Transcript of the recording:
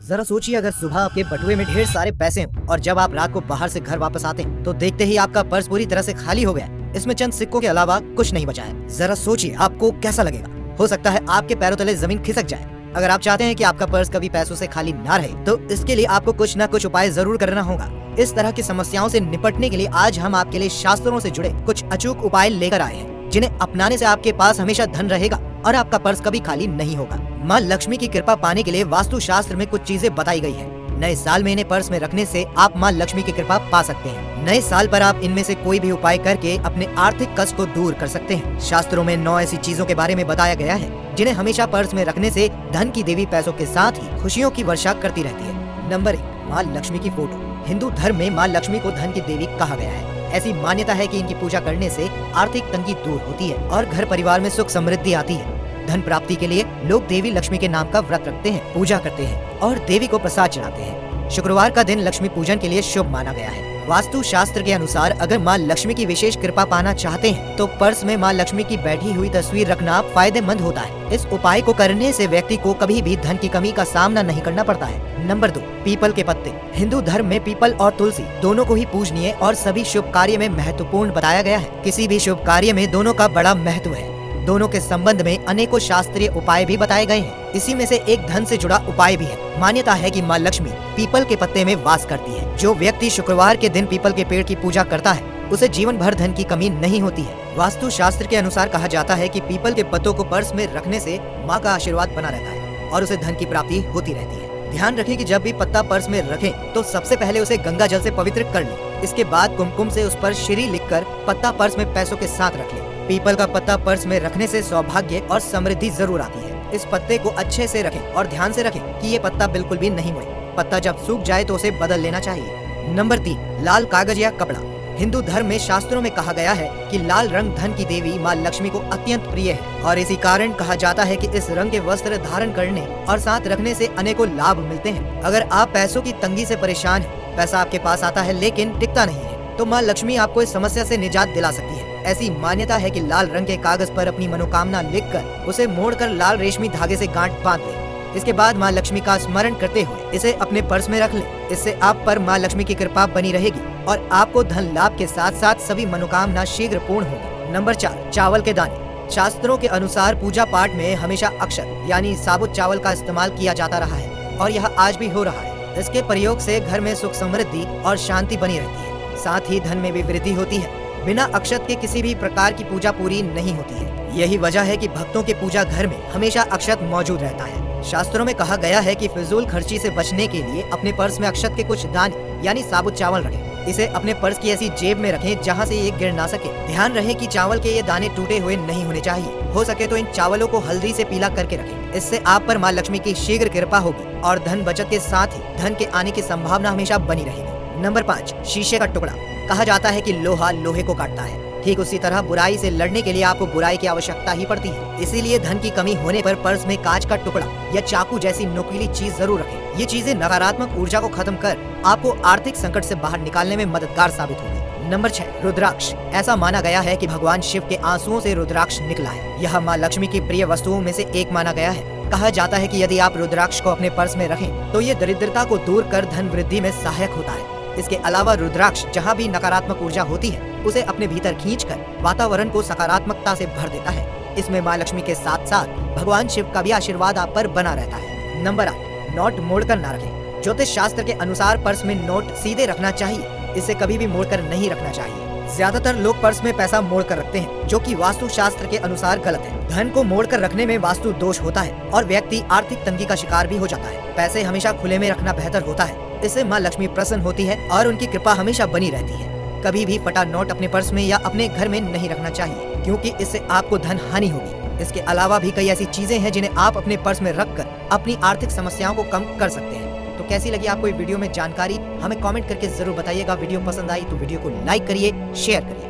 जरा सोचिए, अगर सुबह आपके बटुए में ढेर सारे पैसे हों और जब आप रात को बाहर से घर वापस आते हैं तो देखते ही आपका पर्स पूरी तरह से खाली हो गया, इसमें चंद सिक्कों के अलावा कुछ नहीं बचा है। जरा सोचिए आपको कैसा लगेगा। हो सकता है आपके पैरों तले जमीन खिसक जाए। अगर आप चाहते हैं कि आपका पर्स कभी पैसों से खाली ना रहे तो इसके लिए आपको कुछ न कुछ उपाय जरूर करना होगा। इस तरह की समस्याओं से निपटने के लिए आज हम आपके लिए शास्त्रों से जुड़े कुछ अचूक उपाय लेकर आए हैं, जिन्हें अपनाने से आपके पास हमेशा धन रहेगा और आपका पर्स कभी खाली नहीं होगा। माँ लक्ष्मी की कृपा पाने के लिए वास्तु शास्त्र में कुछ चीजें बताई गई है। नए साल में इन्हें पर्स में रखने से आप माँ लक्ष्मी की कृपा पा सकते हैं। नए साल पर आप इनमें से कोई भी उपाय करके अपने आर्थिक कष्ट को दूर कर सकते हैं। शास्त्रों में 9 ऐसी चीजों के बारे में बताया गया है जिन्हें हमेशा पर्स में रखने से धन की देवी पैसों के साथ ही खुशियों की वर्षा करती रहती है। नंबर 1, माँ लक्ष्मी की फोटो। हिंदू धर्म में माँ लक्ष्मी को धन की देवी कहा गया है। ऐसी मान्यता है कि इनकी पूजा करने से आर्थिक तंगी दूर होती है और घर परिवार में सुख समृद्धि आती है। धन प्राप्ति के लिए लोग देवी लक्ष्मी के नाम का व्रत रखते हैं, पूजा करते हैं और देवी को प्रसाद चढ़ाते हैं। शुक्रवार का दिन लक्ष्मी पूजन के लिए शुभ माना गया है। वास्तु शास्त्र के अनुसार अगर माँ लक्ष्मी की विशेष कृपा पाना चाहते हैं तो पर्स में माँ लक्ष्मी की बैठी हुई तस्वीर रखना फायदेमंद होता है। इस उपाय को करने से व्यक्ति को कभी भी धन की कमी का सामना नहीं करना पड़ता है। नंबर 2, पीपल के पत्ते। हिंदू धर्म में पीपल और तुलसी दोनों को ही पूजनीय और सभी शुभ कार्य में महत्वपूर्ण बताया गया है। किसी भी शुभ कार्य में दोनों का बड़ा महत्व है। दोनों के संबंध में अनेकों शास्त्रीय उपाय भी बताए गए हैं। इसी में से एक धन से जुड़ा उपाय भी है। मान्यता है कि माँ लक्ष्मी पीपल के पत्ते में वास करती है। जो व्यक्ति शुक्रवार के दिन पीपल के पेड़ की पूजा करता है उसे जीवन भर धन की कमी नहीं होती है। वास्तु शास्त्र के अनुसार कहा जाता है कि पीपल के पत्तों को पर्स में रखने से माँ का आशीर्वाद बना रहता है और उसे धन की प्राप्ति होती रहती है। ध्यान रखें कि जब भी पत्ता पर्स में रखें तो सबसे पहले उसे गंगा जल से पवित्र कर लें। इसके बाद कुमकुम से उस पर श्री लिखकर पत्ता पर्स में पैसों के साथ रख लें। पीपल का पत्ता पर्स में रखने से सौभाग्य और समृद्धि जरूर आती है। इस पत्ते को अच्छे से रखें और ध्यान से रखें कि ये पत्ता बिल्कुल भी नहीं मुड़े। पत्ता जब सूख जाए तो उसे बदल लेना चाहिए। नंबर 3, लाल कागज या कपड़ा। हिंदू धर्म में शास्त्रों में कहा गया है कि लाल रंग धन की देवी माँ लक्ष्मी को अत्यंत प्रिय है और इसी कारण कहा जाता है कि इस रंग के वस्त्र धारण करने और साथ रखने से अनेकों लाभ मिलते हैं। अगर आप पैसों की तंगी से परेशान हैं, पैसा आपके पास आता है लेकिन टिकता नहीं है, तो माँ लक्ष्मी आपको इस समस्या से निजात दिला सकती है। ऐसी मान्यता है कि लाल रंग के कागज पर अपनी मनोकामना लिखकर उसे मोड़कर लाल रेशमी धागे से गांठ बांध लें। इसके बाद माँ लक्ष्मी का स्मरण करते हुए इसे अपने पर्स में रख लें। इससे आप पर माँ लक्ष्मी की कृपा बनी रहेगी और आपको धन लाभ के साथ साथ सभी मनोकामना शीघ्र पूर्ण होगी। नंबर 4, चावल के दाने। शास्त्रों के अनुसार पूजा पाठ में हमेशा अक्षत यानी साबुत चावल का इस्तेमाल किया जाता रहा है और यह आज भी हो रहा है। इसके प्रयोग से घर में सुख समृद्धि और शांति बनी रहती है, साथ ही धन में भी वृद्धि होती है। बिना अक्षत के किसी भी प्रकार की पूजा पूरी नहीं होती है। यही वजह है कि भक्तों के पूजा घर में हमेशा अक्षत मौजूद रहता है। शास्त्रों में कहा गया है कि फिजूल खर्ची से बचने के लिए अपने पर्स में अक्षत के कुछ दाने यानी साबुत चावल रखें। इसे अपने पर्स की ऐसी जेब में रखें जहां से ये गिर ना सके। ध्यान रहे कि चावल के ये दाने टूटे हुए नहीं होने चाहिए। हो सके तो इन चावलों को हल्दी से पीला करके रखें। इससे आप पर माँ लक्ष्मी की शीघ्र कृपा होगी और धन बचत के साथ ही धन के आने की संभावना हमेशा बनी रहेगी। नंबर 5, शीशे का टुकड़ा। कहा जाता है कि लोहा लोहे को काटता है, ठीक उसी तरह बुराई से लड़ने के लिए आपको बुराई की आवश्यकता ही पड़ती है। इसीलिए धन की कमी होने पर पर्स में कांच का टुकड़ा या चाकू जैसी नुकीली चीज जरूर रखें। ये चीजें नकारात्मक ऊर्जा को खत्म कर आपको आर्थिक संकट से बाहर निकालने में मददगार साबित होगी। नंबर 6, रुद्राक्ष। ऐसा माना गया है कि भगवान शिव के आंसुओं से रुद्राक्ष निकला है। यह माँ लक्ष्मी की प्रिय वस्तुओं में से एक माना गया है। कहा जाता है कि यदि आप रुद्राक्ष को अपने पर्स में रखें तो ये दरिद्रता को दूर कर धन वृद्धि में सहायक होता है। इसके अलावा रुद्राक्ष जहाँ भी नकारात्मक ऊर्जा होती है उसे अपने भीतर खींचकर वातावरण को सकारात्मकता से भर देता है। इसमें माँ लक्ष्मी के साथ साथ भगवान शिव का भी आशीर्वाद आप पर बना रहता है। नंबर 8, नोट मोड़कर ना रखें। ज्योतिष शास्त्र के अनुसार पर्स में नोट सीधे रखना चाहिए, इसे कभी भी मोड़कर नहीं रखना चाहिए। ज्यादातर लोग पर्स में पैसा मोड़कर रखते हैं, जो कि वास्तु शास्त्र के अनुसार गलत है। धन को मोड़कर रखने में वास्तु दोष होता है और व्यक्ति आर्थिक तंगी का शिकार भी हो जाता है। पैसे हमेशा खुले में रखना बेहतर होता है। इससे माँ लक्ष्मी प्रसन्न होती है और उनकी कृपा हमेशा बनी रहती है। कभी भी फटा नोट अपने पर्स में या अपने घर में नहीं रखना चाहिए, क्योंकि इससे आपको धन हानि होगी। इसके अलावा भी कई ऐसी चीजें हैं जिन्हें आप अपने पर्स में रखकर अपनी आर्थिक समस्याओं को कम कर सकते हैं। तो कैसी लगी आपको ये वीडियो में जानकारी, हमें कमेंट करके जरूर बताइएगा। वीडियो पसंद आई तो वीडियो को लाइक करिए, शेयर करिए।